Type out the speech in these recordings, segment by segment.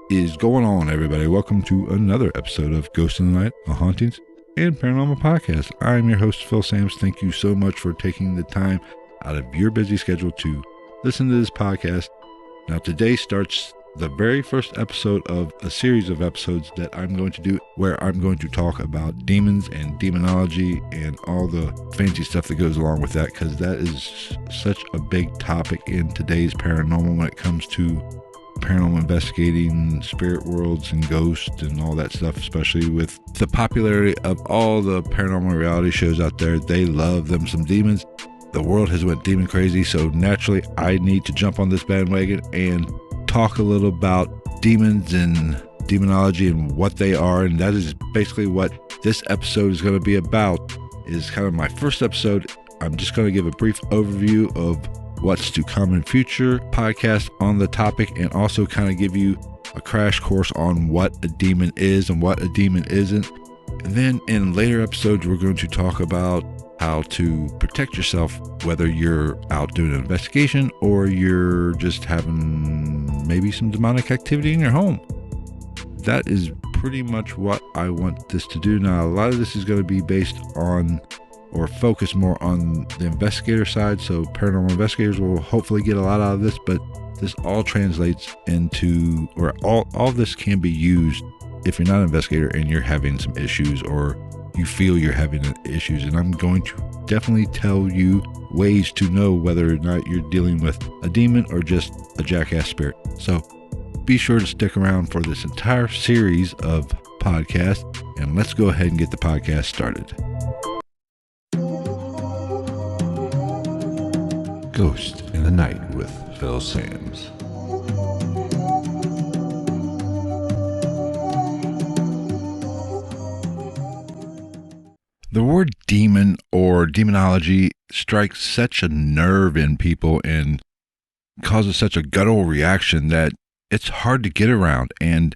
is going on, everybody? Welcome to another episode of Ghosts in the Night, a hauntings and paranormal podcast. I'm your host, Phil Sams. Thank you so much for taking the time out of your busy schedule to listen to this podcast. Now, today starts the very first episode of a series of episodes that I'm going to do, where I'm going to talk about demons and demonology and all the fancy stuff that goes along with that, because that is such a big topic in today's paranormal when it comes to paranormal investigating, spirit worlds and ghosts and all that stuff, especially with the popularity of all the paranormal reality shows out there. They love them some demons. The world has went demon crazy, so naturally I need to jump on this bandwagon and talk a little about demons and demonology and what they are. And that is basically what this episode is going to be about. Is kind of my first episode. I'm just going to give a brief overview of what's to come in future podcasts on the topic, and also kind of give you a crash course on what a demon is and what a demon isn't. And then in later episodes, we're going to talk about how to protect yourself, whether you're out doing an investigation or you're just having maybe some demonic activity in your home. That is pretty much what I want this to do. Now, a lot of this is going to be based on, or focus more on, the investigator side. So paranormal investigators will hopefully get a lot out of this, but this all translates into, or all this can be used if you're not an investigator and you're having some issues, or you feel you're having issues. And I'm going to definitely tell you ways to know whether or not you're dealing with a demon or just a jackass spirit. So be sure to stick around for this entire series of podcasts, and let's go ahead and get the podcast started. Ghost in the Night with Phil Sams. The word demon or demonology strikes such a nerve in people and causes such a guttural reaction that it's hard to get around, and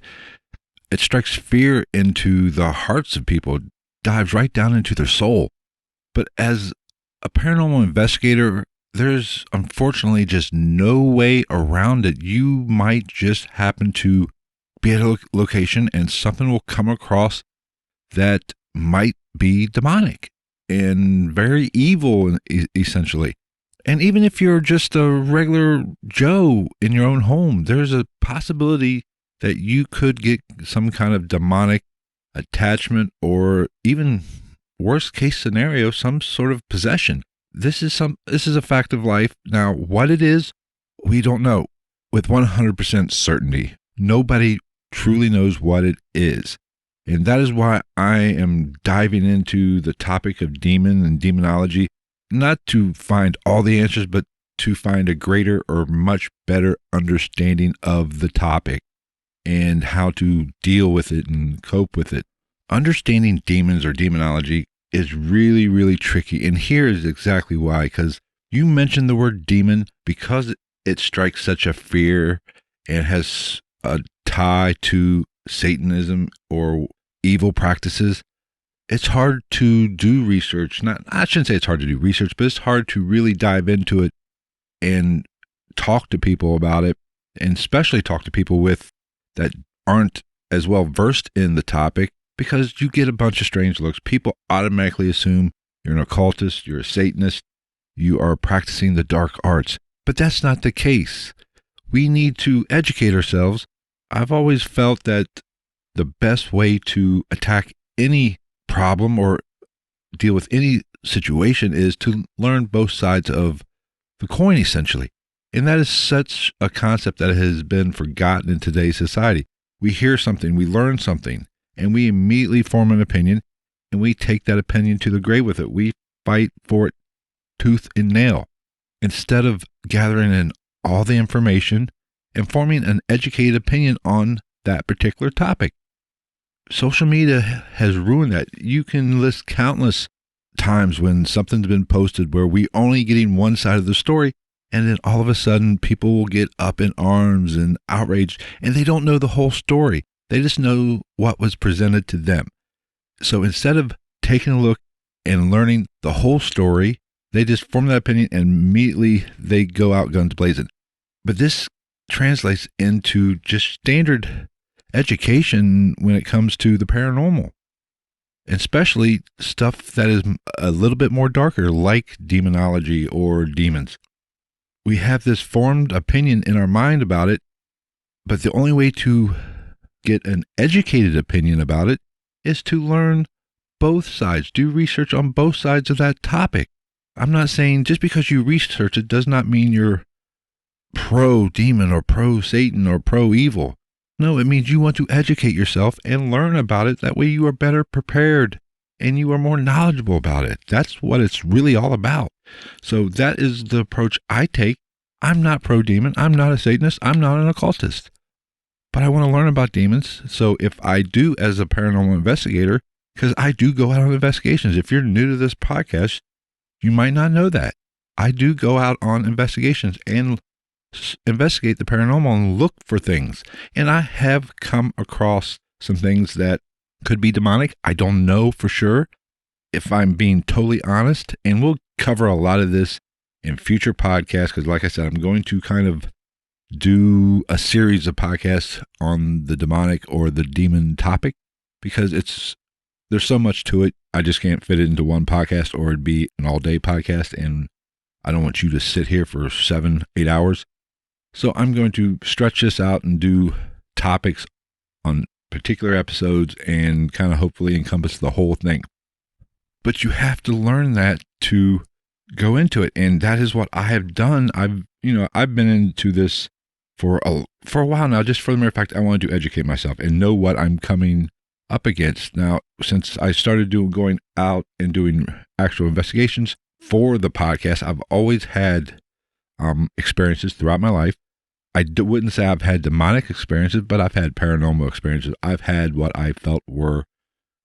it strikes fear into the hearts of people, dives right down into their soul. But as a paranormal investigator, there's unfortunately just no way around it. You might just happen to be at a location and something will come across that might be demonic and very evil, essentially. And even if you're just a regular Joe in your own home, there's a possibility that you could get some kind of demonic attachment, or even worst case scenario, some sort of possession. This is a fact of life. Now, what it is, we don't know with 100% certainty. Nobody truly knows what it is. And that is why I am diving into the topic of demon and demonology, not to find all the answers, but to find a greater or much better understanding of the topic and how to deal with it and cope with it. Understanding demons or demonology is really, really tricky. And here is exactly why, because you mentioned the word demon, because it strikes such a fear and has a tie to Satanism or evil practices. It's hard to do research. I shouldn't say it's hard to do research, but it's hard to really dive into it and talk to people about it, and especially talk to people that aren't as well versed in the topic, because you get a bunch of strange looks. People automatically assume you're an occultist, you're a Satanist, you are practicing the dark arts. But that's not the case. We need to educate ourselves. I've always felt that the best way to attack any problem or deal with any situation is to learn both sides of the coin, essentially. And that is such a concept that has been forgotten in today's society. We hear something, we learn something, and we immediately form an opinion, and we take that opinion to the grave with it. We fight for it tooth and nail, instead of gathering in all the information and forming an educated opinion on that particular topic. Social media has ruined that. You can list countless times when something's been posted where we only getting one side of the story, and then all of a sudden people will get up in arms and outraged, and they don't know the whole story. They just know what was presented to them. So instead of taking a look and learning the whole story, they just form that opinion and immediately they go out guns blazing. But this translates into just standard education when it comes to the paranormal, especially stuff that is a little bit more darker, like demonology or demons. We have this formed opinion in our mind about it, but the only way to get an educated opinion about it is to learn both sides, do research on both sides of that topic. I'm not saying just because you research it does not mean you're pro demon or pro Satan or pro evil. No, it means you want to educate yourself and learn about it. That way you are better prepared and you are more knowledgeable about it. That's what it's really all about. So that is the approach I take. I'm not pro demon. I'm not a Satanist. I'm not an occultist. But I want to learn about demons. So if I do, as a paranormal investigator, because I do go out on investigations. If you're new to this podcast, you might not know that. I do go out on investigations and investigate the paranormal and look for things. And I have come across some things that could be demonic. I don't know for sure, if I'm being totally honest. And we'll cover a lot of this in future podcasts because, like I said, I'm going to kind of do a series of podcasts on the demonic or the demon topic because there's so much to it. I just can't fit it into one podcast, or it'd be an all-day podcast, and I don't want you to sit here for 7-8 hours. So I'm going to stretch this out and do topics on particular episodes and kind of hopefully encompass the whole thing. But you have to learn that to go into it, and that is what I have done. I've been into this for a while now, just for the mere fact I wanted to educate myself and know what I'm coming up against. Now, since I started going out and doing actual investigations for the podcast, I've always had experiences throughout my life. I wouldn't say I've had demonic experiences, but I've had paranormal experiences. I've had what I felt were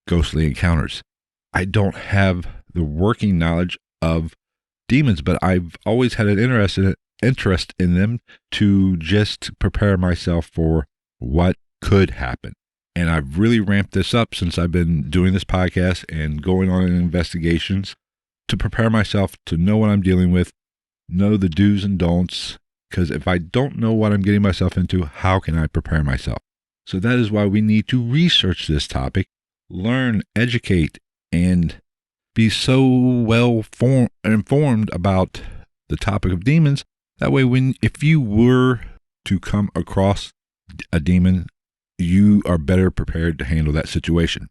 ghostly encounters. I don't have the working knowledge of demons, but I've always had an interest in them to just prepare myself for what could happen. And I've really ramped this up since I've been doing this podcast and going on investigations to prepare myself to know what I'm dealing with, know the do's and don'ts, because if I don't know what I'm getting myself into, how can I prepare myself? So that is why we need to research this topic, learn, educate, and be so well informed about the topic of demons. That way, if you were to come across a demon, you are better prepared to handle that situation.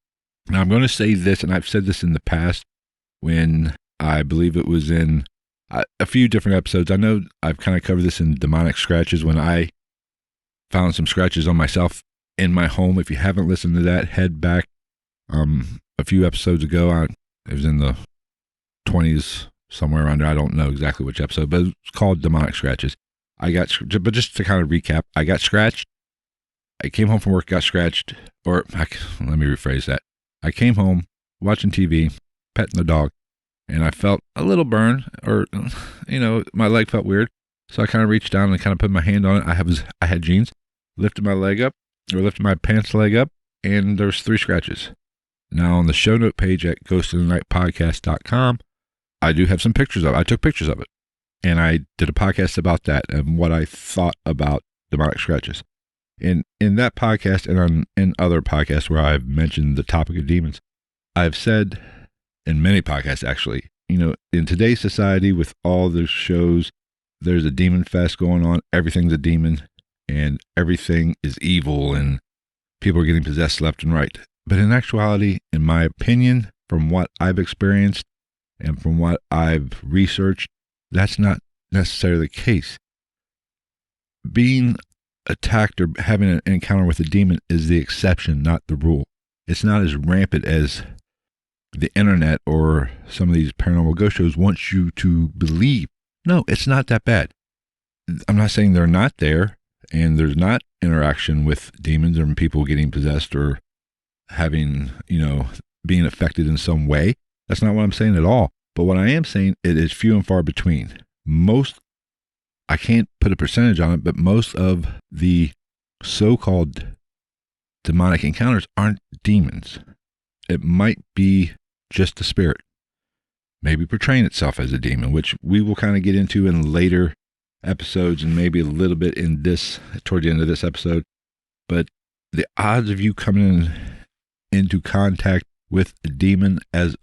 Now, I'm going to say this, and I've said this in the past when I believe it was in a few different episodes. I know I've kind of covered this in demonic scratches when I found some scratches on myself in my home. If you haven't listened to that, head back a few episodes ago. It was in the 20s, somewhere around there. I don't know exactly which episode, but it's called Demonic Scratches. But just to kind of recap, I got scratched. I came home from work, got scratched, let me rephrase that. I came home, watching TV, petting the dog, and I felt a little burn, or, my leg felt weird. So I kind of reached down and kind of put my hand on it. I had jeans, lifted my pants leg up, and there was 3 scratches. Now, on the show note page at ghostofthenightpodcast.com, I do have some pictures of it. I took pictures of it, and I did a podcast about that and what I thought about demonic scratches. In that podcast and in other podcasts where I've mentioned the topic of demons, I've said in many podcasts, actually, in today's society with all the shows, there's a demon fest going on. Everything's a demon and everything is evil and people are getting possessed left and right. But in actuality, in my opinion, from what I've experienced and from what I've researched, that's not necessarily the case. Being attacked or having an encounter with a demon is the exception, not the rule. It's not as rampant as the internet or some of these paranormal ghost shows want you to believe. No, it's not that bad. I'm not saying they're not there and there's not interaction with demons or people getting possessed or having, being affected in some way. That's not what I'm saying at all. But what I am saying, it is few and far between. I can't put a percentage on it, but most of the so-called demonic encounters aren't demons. It might be just a spirit, maybe portraying itself as a demon, which we will kind of get into in later episodes and maybe a little bit toward the end of this episode. But the odds of you coming into contact with a demon as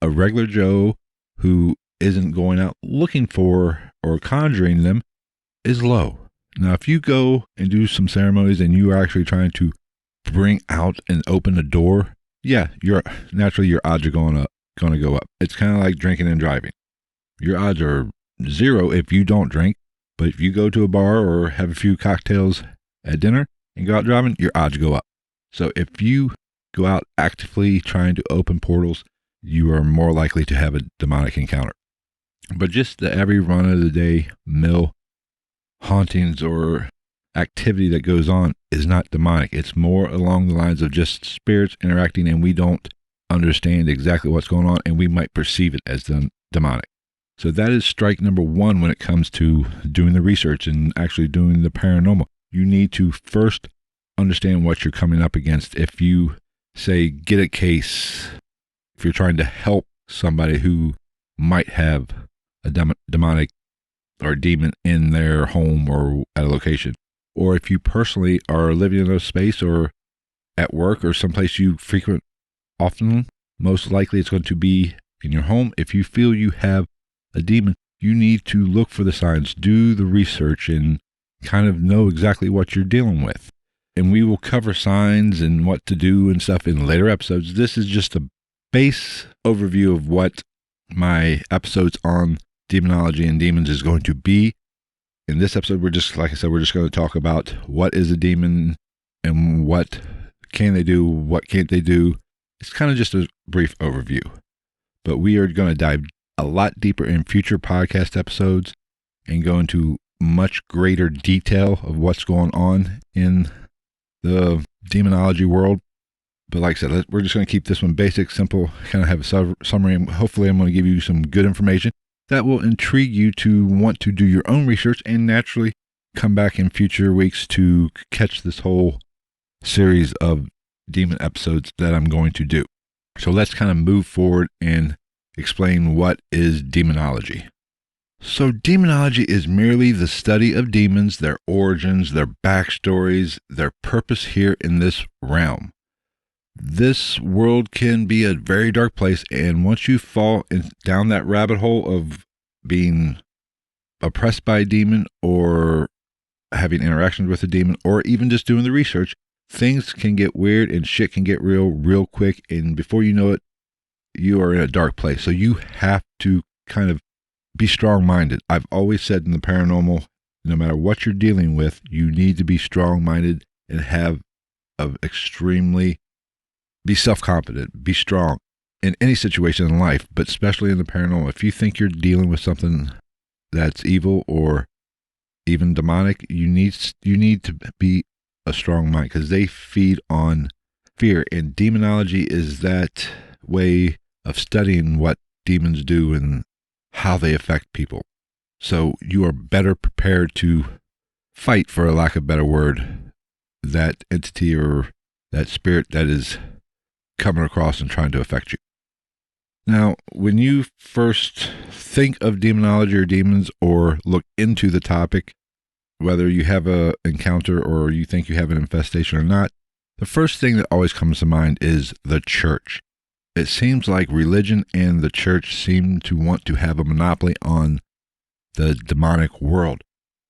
a regular Joe who isn't going out looking for or conjuring them is low. Now, if you go and do some ceremonies and you are actually trying to bring out and open a door, yeah, your odds are going to go up. It's kind of like drinking and driving. Your odds are zero if you don't drink, but if you go to a bar or have a few cocktails at dinner and go out driving, your odds go up. So if you go out actively trying to open portals, you are more likely to have a demonic encounter. But just the every run of the day mill hauntings or activity that goes on is not demonic. It's more along the lines of just spirits interacting, and we don't understand exactly what's going on, and we might perceive it as demonic. So that is strike number one when it comes to doing the research and actually doing the paranormal. You need to first understand what you're coming up against. If you say get a case, if you're trying to help somebody who might have a demonic or demon in their home or at a location, or if you personally are living in a space or at work or someplace you frequent often, most likely it's going to be in your home. If you feel you have a demon, you need to look for the signs, do the research, and kind of know exactly what you're dealing with. And we will cover signs and what to do and stuff in later episodes. This is just a base overview of what my episodes on demonology and demons is going to be. In this episode, we're just going to talk about what is a demon and what can they do, what can't they do. It's kind of just a brief overview. But we are going to dive a lot deeper in future podcast episodes and go into much greater detail of what's going on in the demonology world. But like I said, we're just going to keep this one basic, simple, kind of have a summary, and hopefully I'm going to give you some good information that will intrigue you to want to do your own research and naturally come back in future weeks to catch this whole series of demon episodes that I'm going to do. So let's kind of move forward and explain what is demonology. So demonology is merely the study of demons, their origins, their backstories, their purpose here in this realm. This world can be a very dark place, and once you fall down that rabbit hole of being oppressed by a demon or having interactions with a demon or even just doing the research, things can get weird and shit can get real quick, and before you know it, you are in a dark place. So you have to kind of be strong-minded. I've always said in the paranormal, no matter what you're dealing with, you need to be strong-minded and have be self-confident, be strong in any situation in life, but especially in the paranormal. If you think you're dealing with something that's evil or even demonic, you need to be a strong mind, because they feed on fear, and demonology is that way of studying what demons do and how they affect people. So you are better prepared to fight, for a lack of a better word, that entity or that spirit that is coming across and trying to affect you. Now, when you first think of demonology or demons or look into the topic, whether you have an encounter or you think you have an infestation or not, the first thing that always comes to mind is the church. It seems like religion and the church seem to want to have a monopoly on the demonic world,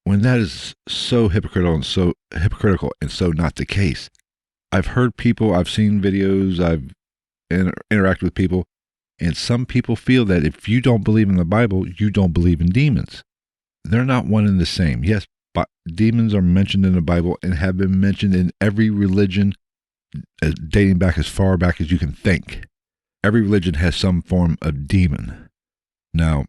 when that is so hypocritical and so not the case. I've heard people, I've seen videos, I've interacted with people, and some people feel that if you don't believe in the Bible, you don't believe in demons. They're not one and the same. Yes, but demons are mentioned in the Bible and have been mentioned in every religion dating back as far back as you can think. Every religion has some form of demon. Now,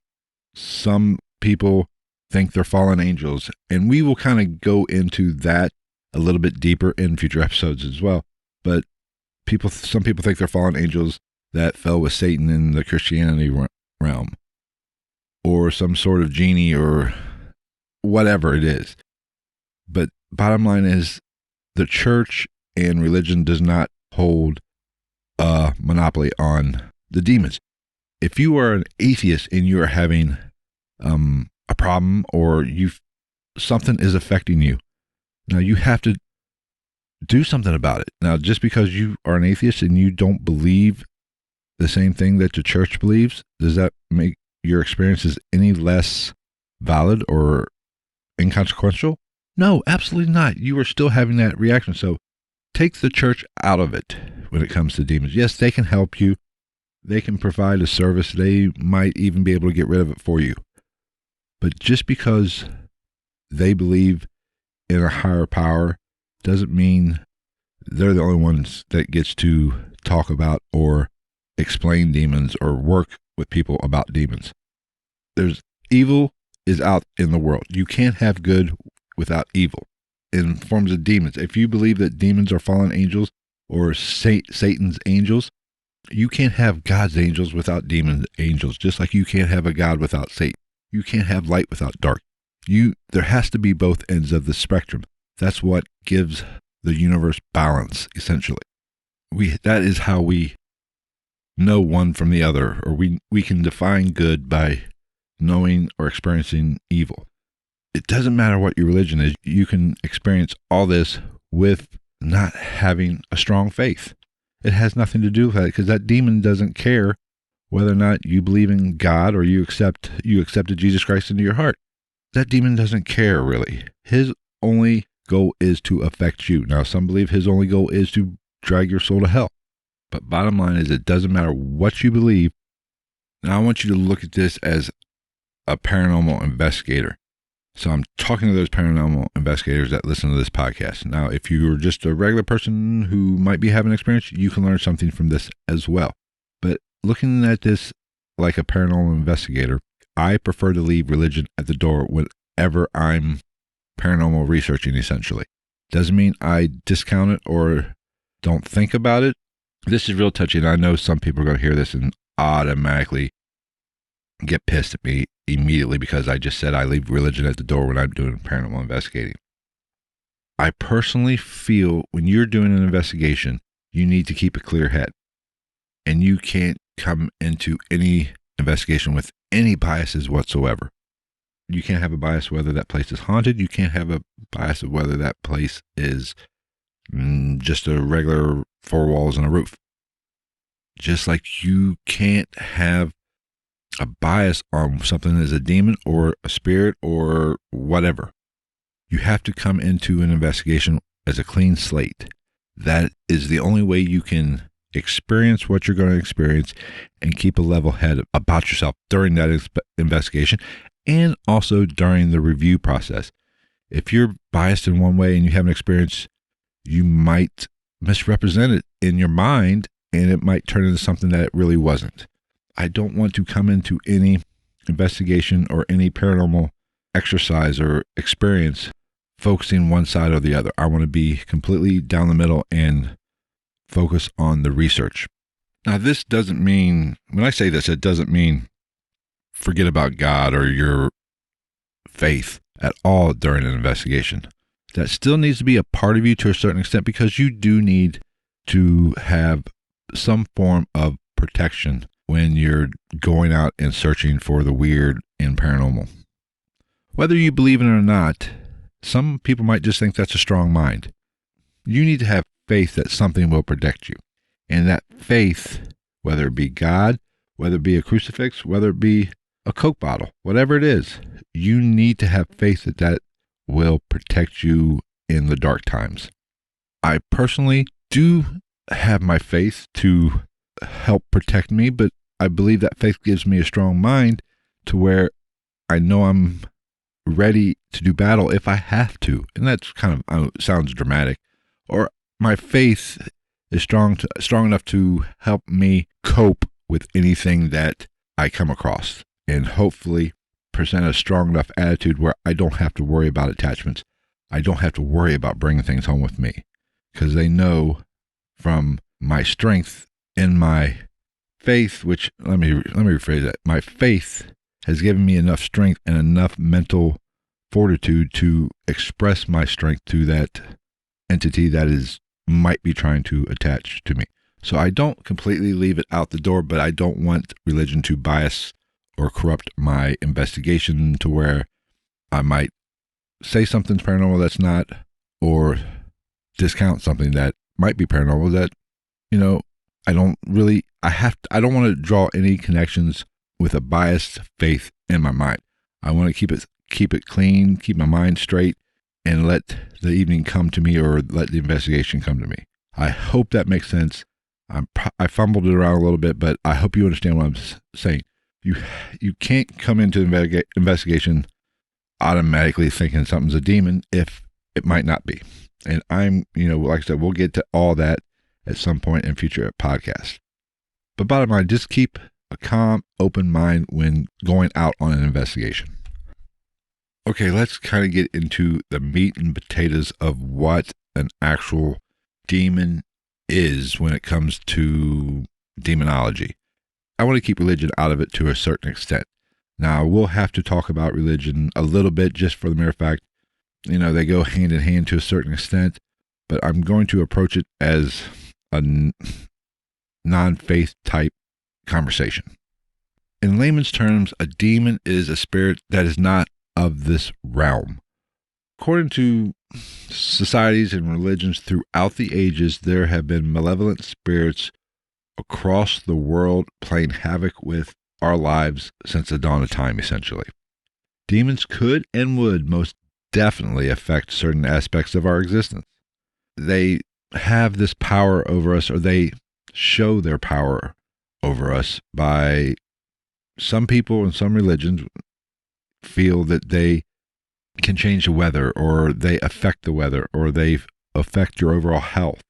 some people think they're fallen angels, and we will kind of go into that a little bit deeper in future episodes as well. But some people think they're fallen angels that fell with Satan in the Christianity realm, or some sort of genie or whatever it is. But bottom line is, the church and religion does not hold a monopoly on the demons. If you are an atheist and you are having a problem, or something is affecting you, now you have to do something about it. Now, just because you are an atheist and you don't believe the same thing that the church believes, does that make your experiences any less valid or inconsequential? No, absolutely not. You are still having that reaction. So take the church out of it when it comes to demons. Yes, they can help you. They can provide a service. They might even be able to get rid of it for you. But just because they believe in a higher power doesn't mean they're the only ones that gets to talk about or explain demons or work with people about demons. There's evil is out in the world. You can't have good without evil in forms of demons. If you believe that demons are fallen angels or Satan's angels, you can't have God's angels without demon angels, just like you can't have a God without Satan. You can't have light without dark. There has to be both ends of the spectrum. That's what gives the universe balance, essentially. That is how we know one from the other, or we can define good by knowing or experiencing evil. It doesn't matter what your religion is. You can experience all this with not having a strong faith. It has nothing to do with that, because that demon doesn't care whether or not you believe in God or you accepted Jesus Christ into your heart. That demon doesn't care, really. His only goal is to affect you. Now, some believe his only goal is to drag your soul to hell. But bottom line is, it doesn't matter what you believe. Now, I want you to look at this as a paranormal investigator. So I'm talking to those paranormal investigators that listen to this podcast. Now, if you're just a regular person who might be having an experience, you can learn something from this as well. But looking at this like a paranormal investigator, I prefer to leave religion at the door whenever I'm paranormal researching, essentially. Doesn't mean I discount it or don't think about it. This is real touchy, and I know some people are going to hear this and automatically get pissed at me immediately because I just said I leave religion at the door when I'm doing paranormal investigating. I personally feel when you're doing an investigation, you need to keep a clear head. And you can't come into any investigation with any biases whatsoever. You can't have a bias whether that place is haunted. You can't have a bias of whether that place is just a regular 4 walls and a roof. Just like you can't have a bias on something as a demon or a spirit or whatever. You have to come into an investigation as a clean slate. That is the only way you can experience what you're going to experience and keep a level head about yourself during that investigation and also during the review process. If you're biased in one way and you have an experience, you might misrepresent it in your mind and it might turn into something that it really wasn't. I don't want to come into any investigation or any paranormal exercise or experience focusing one side or the other. I want to be completely down the middle and focus on the research. Now, this doesn't mean, when I say this, it doesn't mean forget about God or your faith at all during an investigation. That still needs to be a part of you to a certain extent because you do need to have some form of protection when you're going out and searching for the weird and paranormal. Whether you believe in it or not, some people might just think that's a strong mind. You need to have faith that something will protect you. And that faith, whether it be God, whether it be a crucifix, whether it be a Coke bottle, whatever it is, you need to have faith that that will protect you in the dark times. I personally do have my faith to help protect me, but I believe that faith gives me a strong mind to where I know I'm ready to do battle if I have to. And that's kind of sounds dramatic. Or my faith is strong enough to help me cope with anything that I come across and hopefully present a strong enough attitude where I don't have to worry about attachments. I don't have to worry about bringing things home with me because they know from my strength in my faith, which let me rephrase that. My faith has given me enough strength and enough mental fortitude to express my strength to that entity that might be trying to attach to me. So I don't completely leave it out the door, but I don't want religion to bias or corrupt my investigation to where I might say something's paranormal that's not, or discount something that might be paranormal that, I don't really, I don't want to draw any connections with a biased faith in my mind. I want to keep it clean, keep my mind straight, and let the evening come to me, or let the investigation come to me. I hope that makes sense. I fumbled it around a little bit, but I hope you understand what I'm saying. You can't come into investigation automatically thinking something's a demon if it might not be. And like I said, we'll get to all that at some point in future podcasts. But bottom line, just keep a calm, open mind when going out on an investigation. Okay, let's kind of get into the meat and potatoes of what an actual demon is when it comes to demonology. I want to keep religion out of it to a certain extent. Now, we'll have to talk about religion a little bit just for the mere fact, they go hand in hand to a certain extent, but I'm going to approach it as a non-faith type conversation. In layman's terms, a demon is a spirit that is not of this realm. According to societies and religions throughout the ages, there have been malevolent spirits across the world playing havoc with our lives since the dawn of time, essentially. Demons could and would most definitely affect certain aspects of our existence. They have this power over us, or they show their power over us by, some people in some religions feel that they can change the weather, or they affect the weather, or they affect your overall health.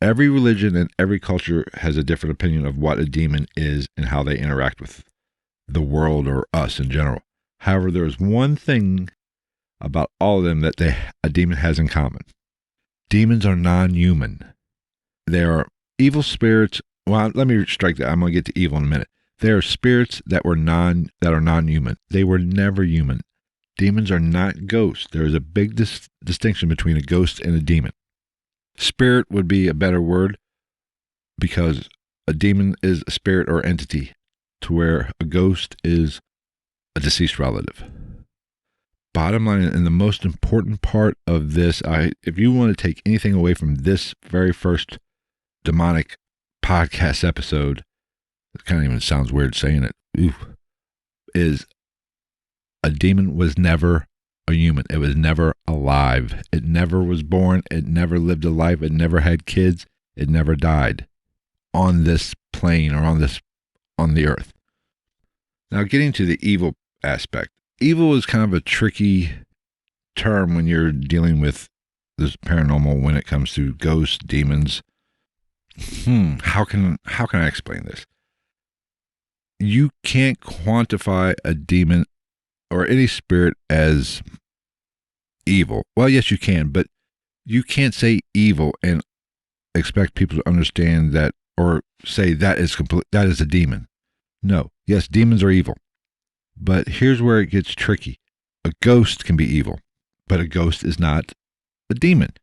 Every religion and every culture has a different opinion of what a demon is and how they interact with the world or us in general. However, there is one thing about all of them that a demon has in common. Demons are non-human. They are evil spirits. Well, let me strike that. I'm going to get to evil in a minute. They are spirits that are non-human. They were never human. Demons are not ghosts. There is a big distinction between a ghost and a demon. Spirit would be a better word, because a demon is a spirit or entity, to where a ghost is a deceased relative. Bottom line, and the most important part of this, if you want to take anything away from this very first demonic podcast episode, it kind of even sounds weird saying it, is a demon was never a human. It was never alive. It never was born. It never lived a life. It never had kids. It never died on this plane, or on the earth. Now, getting to the evil aspect. Evil is kind of a tricky term when you're dealing with this paranormal, when it comes to ghosts, demons. How can I explain this? You can't quantify a demon or any spirit as evil. Well, yes, you can, but you can't say evil and expect people to understand that, or say that is a demon. No. Yes, demons are evil. But here's where it gets tricky. A ghost can be evil, but a ghost is not a demon.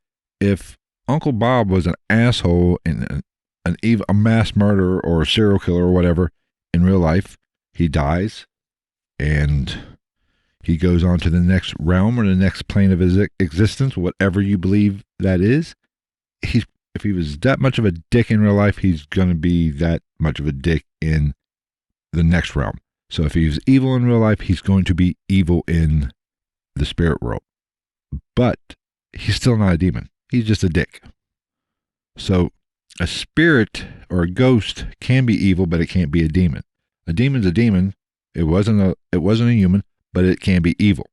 If Uncle Bob was an asshole and a mass murderer or a serial killer or whatever in real life, he dies and he goes on to the next realm or the next plane of his existence, whatever you believe that is. If he was that much of a dick in real life, he's going to be that much of a dick in the next realm. So if he's evil in real life, he's going to be evil in the spirit world. But he's still not a demon. He's just a dick. So a spirit or a ghost can be evil, but it can't be a demon. A demon's a demon. It wasn't a human, but it can be evil.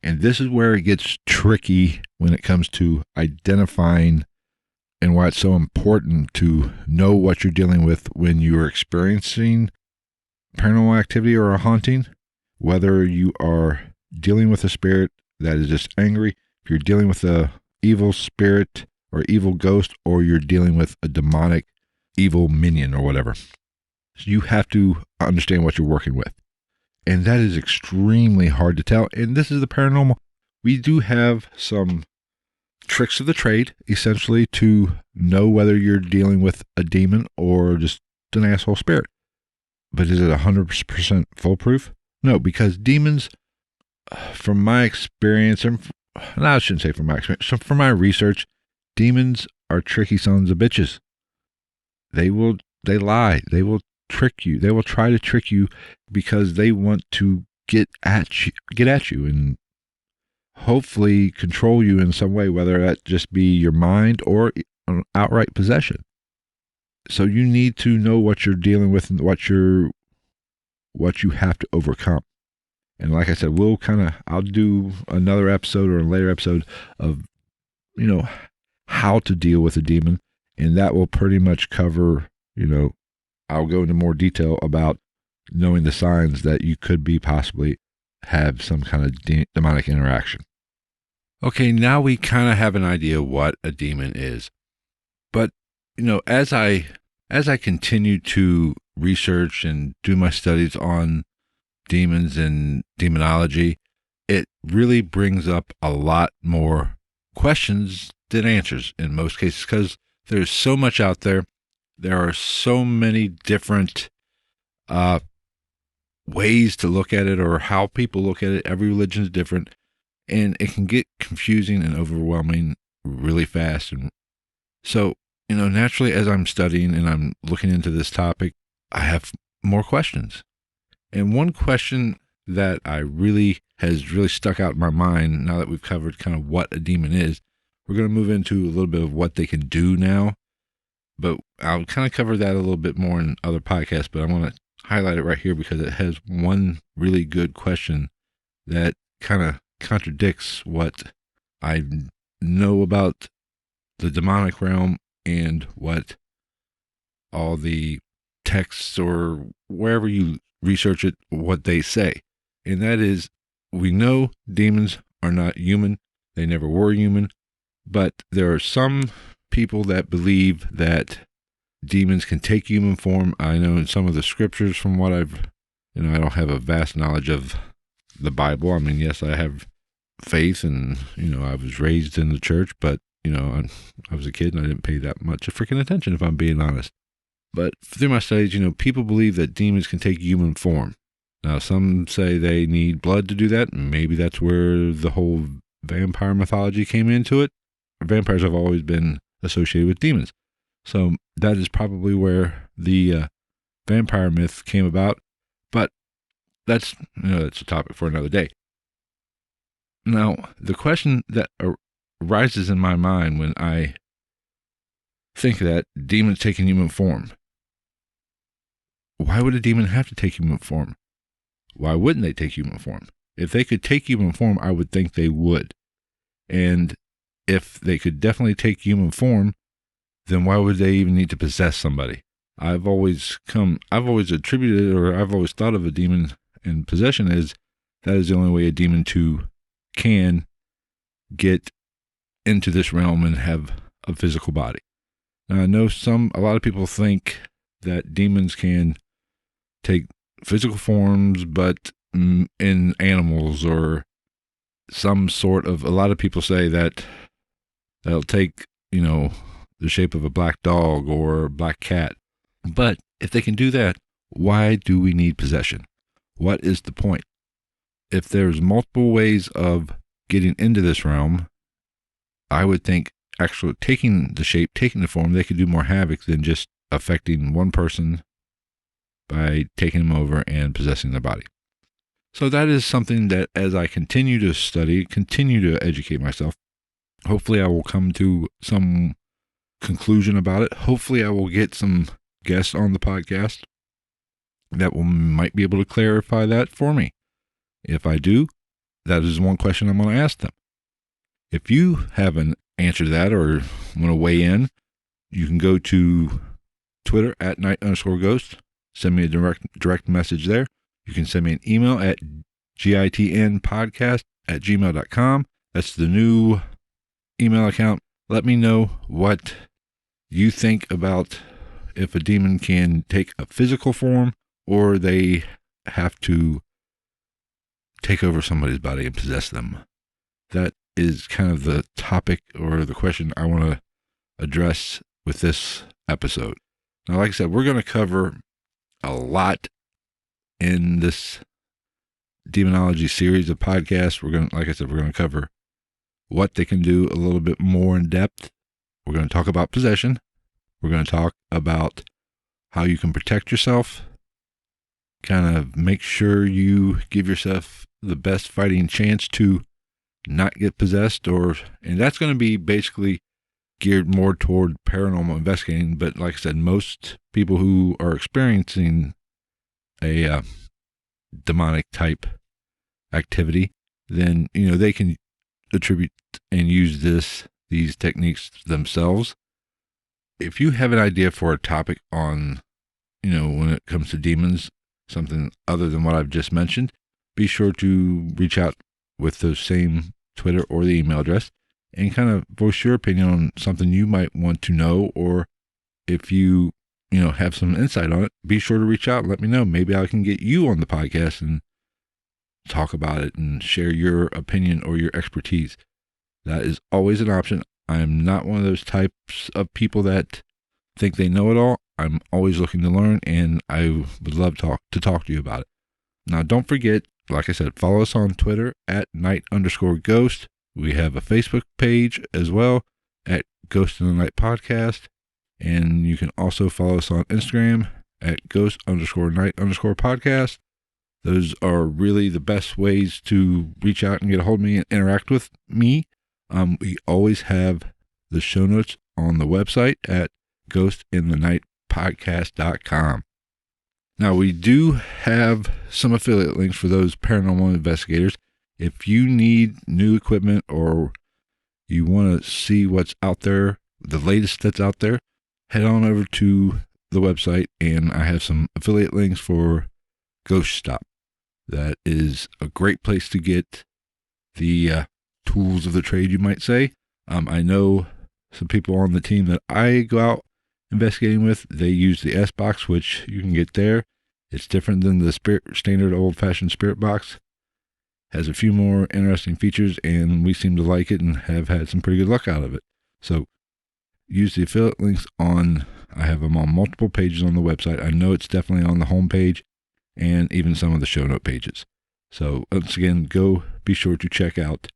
And this is where it gets tricky when it comes to identifying, and why it's so important to know what you're dealing with when you're experiencing paranormal activity or a haunting, whether you are dealing with a spirit that is just angry, if you're dealing with a evil spirit or evil ghost, or you're dealing with a demonic evil minion or whatever. So you have to understand what you're working with. And that is extremely hard to tell. And this is the paranormal. We do have some tricks of the trade, essentially, to know whether you're dealing with a demon or just an asshole spirit. But is it 100% foolproof? No, because demons, from my experience, and I shouldn't say from my experience, from my research, Demons are tricky sons of bitches. They lie. They will trick you. They will try to trick you because they want to get at you and hopefully control you in some way, whether that just be your mind or an outright possession. So you need to know what you're dealing with and what you have to overcome. And like I said, I'll do another episode or a later episode of, how to deal with a demon. And that will pretty much cover, I'll go into more detail about knowing the signs that you could be possibly have some kind of demonic interaction. Okay, now we kind of have an idea what a demon is. But, as I continue to research and do my studies on demons and demonology, it really brings up a lot more questions than answers in most cases, because there's so much out there. There are so many different ways to look at it, or how people look at it. Every religion is different, and it can get confusing and overwhelming really fast. And so, naturally, as I'm studying and I'm looking into this topic, I have more questions. And one question that has really stuck out in my mind now that we've covered kind of what a demon is, we're going to move into a little bit of what they can do now. But I'll kind of cover that a little bit more in other podcasts, but I want to highlight it right here because it has one really good question that kind of contradicts what I know about the demonic realm and what all the texts or wherever you research it, what they say. And that is, we know demons are not human. They never were human. But there are some people that believe that demons can take human form. I know in some of the scriptures from what I don't have a vast knowledge of the Bible. I mean, yes, I have faith and, I was raised in the church, but, I was a kid and I didn't pay that much freaking attention, if I'm being honest. But through my studies, people believe that demons can take human form. Now, some say they need blood to do that. Maybe that's where the whole vampire mythology came into it. Vampires have always been associated with demons. So that is probably where the vampire myth came about. But that's a topic for another day. Now, the question that arises in my mind when I think that demons taking human form, why would a demon have to take human form? Why wouldn't they take human form? If they could take human form, I would think they would. And if they could definitely take human form, then why would they even need to possess somebody? I've always attributed, or I've always thought of a demon and possession as that is the only way a demon can get into this realm and have a physical body. Now, I know a lot of people think that demons can take physical forms, but in animals or some sort of, a lot of people say that they'll take, the shape of a black dog or a black cat. But if they can do that, why do we need possession? What is the point? If there's multiple ways of getting into this realm, I would think actually taking the shape, taking the form, they could do more havoc than just affecting one person by taking them over and possessing their body. So that is something that as I continue to study, continue to educate myself, hopefully I will come to some conclusion about it. Hopefully I will get some guests on the podcast that might be able to clarify that for me. If I do, that is one question I'm going to ask them. If you have an answer to that or want to weigh in, you can go to Twitter at @night_ghost. Send me a direct message there. You can send me an email at gitnpodcast@gmail.com. That's the new email account. Let me know what you think about if a demon can take a physical form or they have to take over somebody's body and possess them. That is kind of the topic or the question I want to address with this episode. Now, like I said, we're going to cover a lot in this demonology series of podcasts. We're going to cover what they can do a little bit more in depth. We're going to talk about possession. We're going to talk about how you can protect yourself, kind of make sure you give yourself the best fighting chance to not get possessed, and that's going to be basically geared more toward paranormal investigating. But like I said, most people who are experiencing a demonic type activity, then they can attribute and use these techniques themselves. If you have an idea for a topic on, when it comes to demons, something other than what I've just mentioned, be sure to reach out with those same Twitter or the email address and kind of voice your opinion on something you might want to know, or if you have some insight on it, be sure to reach out and let me know. Maybe I can get you on the podcast and talk about it and share your opinion or your expertise. That is always an option. I am not one of those types of people that think they know it all. I'm always looking to learn, and I would love to talk to you about it. Now, don't forget, like I said, follow us on Twitter at night_ghost. We have a Facebook page as well at Ghost in the Night Podcast. And you can also follow us on Instagram at ghost_night_podcast. Those are really the best ways to reach out and get a hold of me and interact with me. We always have the show notes on the website at ghostinthenightpodcast.com. Now, we do have some affiliate links for those paranormal investigators. If you need new equipment or you want to see what's out there, the latest that's out there, head on over to the website, and I have some affiliate links for Ghost Stop. That is a great place to get the tools of the trade, you might say. I know some people on the team that I go out investigating with, they use the S box, which you can get there. It's different than the standard old-fashioned spirit box. Has a few more interesting features, and we seem to like it and have had some pretty good luck out of it. So use the affiliate links I have them on multiple pages on the website. I know it's definitely on the home page and even some of the show note pages. So once again, go be sure to check out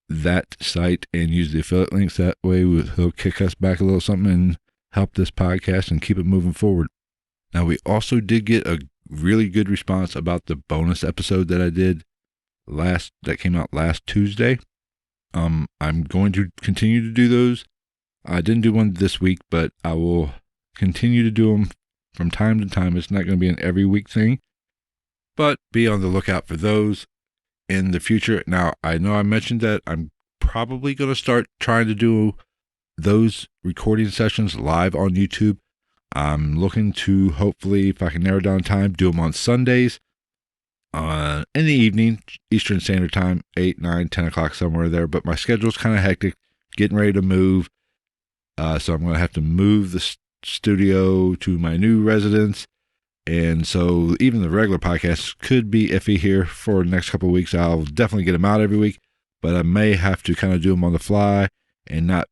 that site and use the affiliate links. That way he'll kick us back a little something and help this podcast and keep it moving forward. Now, we also did get a really good response about the bonus episode that I did that came out last Tuesday. I'm going to continue to do those. I didn't do one this week, but I will continue to do them from time to time. It's not going to be an every week thing, but be on the lookout for those in the future. Now, I know I mentioned that I'm probably going to start trying to do those recording sessions live on YouTube. I'm looking to, hopefully, if I can narrow down time, do them on Sundays in the evening, Eastern Standard Time, 8, 9, 10 o'clock, somewhere there. But my schedule's kind of hectic, getting ready to move. So I'm going to have to move the studio to my new residence. And so even the regular podcasts could be iffy here for the next couple of weeks. I'll definitely get them out every week, but I may have to kind of do them on the fly and I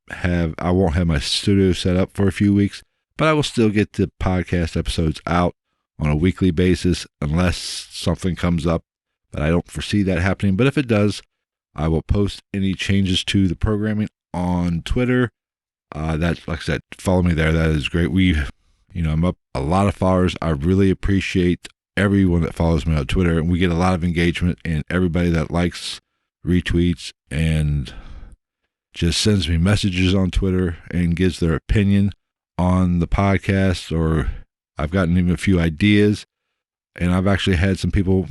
won't have my studio set up for a few weeks, but I will still get the podcast episodes out on a weekly basis unless something comes up, but I don't foresee that happening. But if it does, I will post any changes to the programming on Twitter. That's, like I said, follow me there. That is great. I'm up a lot of followers. I really appreciate everyone that follows me on Twitter, and we get a lot of engagement, and everybody that likes, retweets, and just sends me messages on Twitter and gives their opinion on the podcast, or I've gotten even a few ideas, and I've actually had some people,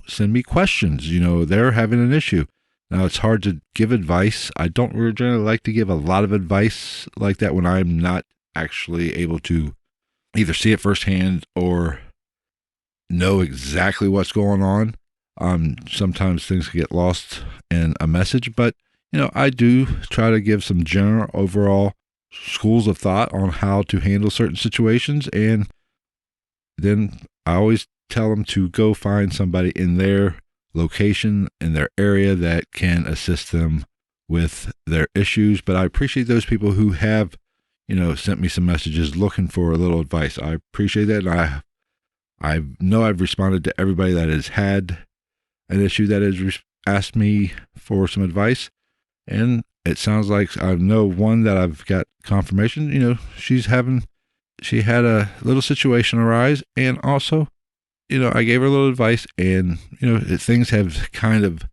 send me questions. They're having an issue. Now, it's hard to give advice. I don't really generally like to give a lot of advice like that when I'm not actually able to either see it firsthand or know exactly what's going on. Sometimes things get lost in a message, but, I do try to give some general overall schools of thought on how to handle certain situations. And then I always tell them to go find somebody in their location, in their area, that can assist them with their issues. But I appreciate those people who have, sent me some messages looking for a little advice. I appreciate that. And I know I've responded to everybody that has had an issue that has asked me for some advice. And it sounds like I know one that I've got confirmation, she had a little situation arise, and also, I gave her a little advice, and, things have kind of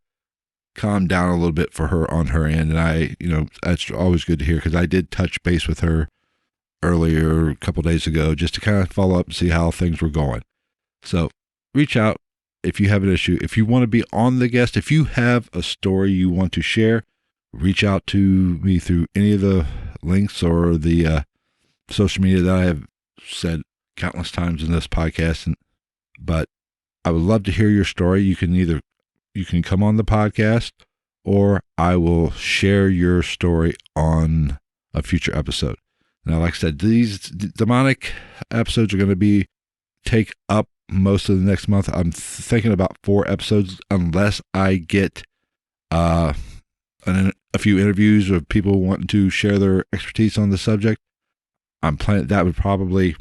calmed down a little bit for her on her end. And that's always good to hear, because I did touch base with her earlier, a couple days ago, just to kind of follow up and see how things were going. So reach out if you have an issue. If you want to be on the guest, if you have a story you want to share, reach out to me through any of the links or the social media that I have said countless times in this podcast. But I would love to hear your story. You can come on the podcast, or I will share your story on a future episode. Now, like I said, these demonic episodes are going to take up most of the next month. I'm thinking about 4 episodes, unless I get a few interviews of people wanting to share their expertise on the subject. I'm planning that would probably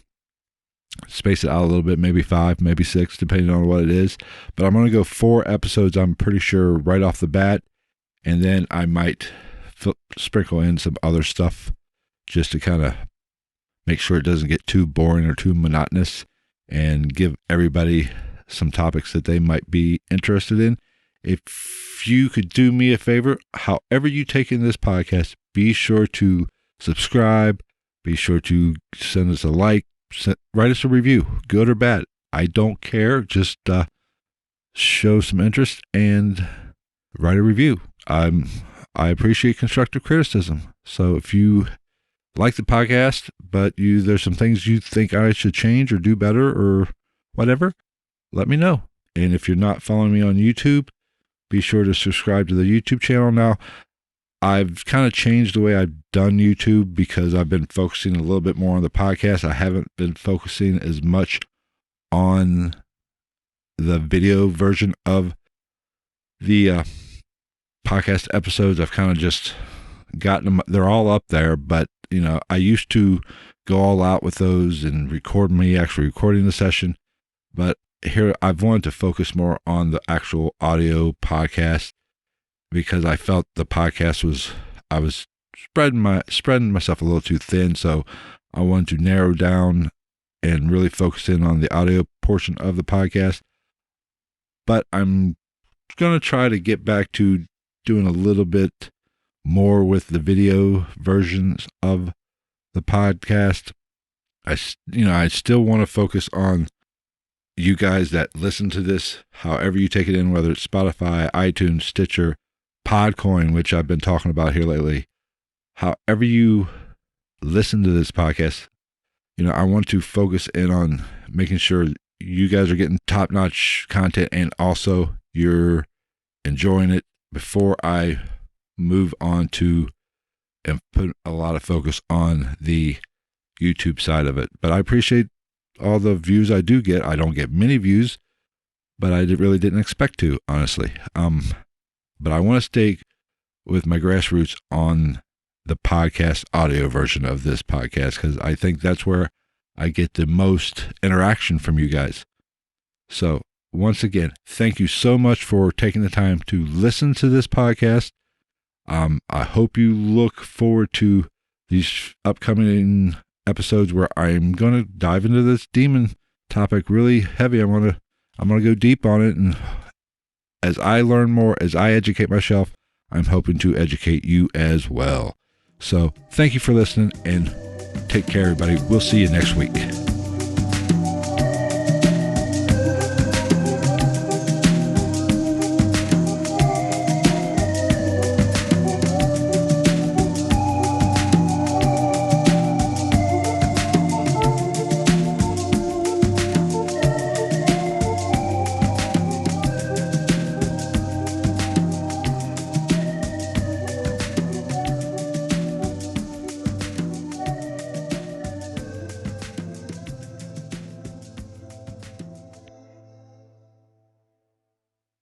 space it out a little bit, maybe 5, maybe 6, depending on what it is. But I'm going to go 4 episodes, I'm pretty sure, right off the bat. And then I might sprinkle in some other stuff just to kind of make sure it doesn't get too boring or too monotonous, and give everybody some topics that they might be interested in. If you could do me a favor, however you take in this podcast, be sure to subscribe, be sure to send us a like, write us a review, good or bad. I don't care. Just show some interest and write a review. I appreciate constructive criticism. So if you like the podcast, but there's some things you think I should change or do better or whatever, let me know. And if you're not following me on YouTube, be sure to subscribe to the YouTube channel. Now, I've kind of changed the way I've done YouTube, because I've been focusing a little bit more on the podcast. I haven't been focusing as much on the video version of the podcast episodes. I've kind of just gotten them. They're all up there, but I used to go all out with those and record me actually recording the session. But here I've wanted to focus more on the actual audio podcast, because I felt the podcast I was spreading myself a little too thin. So I wanted to narrow down and really focus in on the audio portion of the podcast. But I'm going to try to get back to doing a little bit more with the video versions of the podcast. I still want to focus on you guys that listen to this, however you take it in, whether it's Spotify, iTunes, Stitcher, Podcoin, which I've been talking about here lately. However you listen to this podcast, I want to focus in on making sure you guys are getting top-notch content, and also you're enjoying it, before I move on to and put a lot of focus on the YouTube side of it. But I appreciate all the views I do get. I don't get many views, but I really didn't expect to, honestly. But I want to stay with my grassroots on the podcast audio version of this podcast, because I think that's where I get the most interaction from you guys. So once again, thank you so much for taking the time to listen to this podcast. I hope you look forward to these upcoming episodes where I'm going to dive into this demon topic really heavy. I'm going to go deep on it, and as I learn more, as I educate myself, I'm hoping to educate you as well. So thank you for listening, and take care, everybody. We'll see you next week.